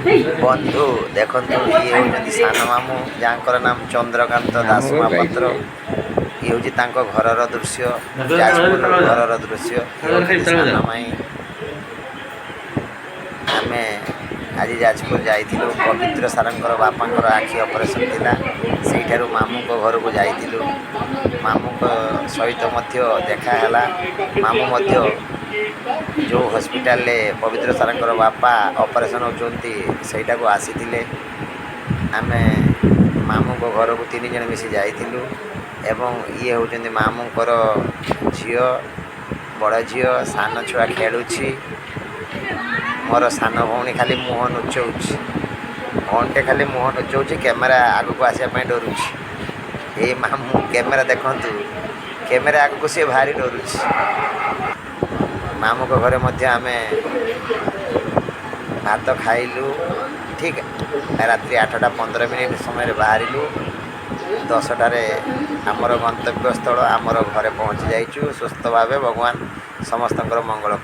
बंधु देखु ये हूँ सान मामू जहाँ नाम चंद्रकांत दास महापात्र। ये हूँ घर दृश्य जाजपुर घर दृश्य। सान माई आम आज जाजपुर जाइलु पवित्र सारंकर बापांकर आखि ऑपरेशन थिला सेठारु मामू को घर को जाइलु। मामू को सहित देखाला मामू मध्य जो हॉस्पिटल ले पवित्र सारंकर बापा ऑपरेशन होचंती सेटा को आसीथिले। आमे मामू को घर को 3 जन मिसी जाइलु एवं ये होचंती मामू कर झियो बड़ झियो सान छुआ खेलुछि। मोर सान भौणी खाली मुह नुचौछि घंटे खाली मुह नुचौछि कैमेरा आग को आसा डरुछि। ये मामू कैमेरा देखंतु कैमेरा आग को सी भारी डरुछि। मामू को घरे मध्य आमे भात खाइलु ठीक रात्रि 8:15 समय बाहरिलु 10टार आमर गंतव्य स्थल आमर घरे पहुँची जाइचु सुस्थ भावे। भगवान समस्त मंगल कर।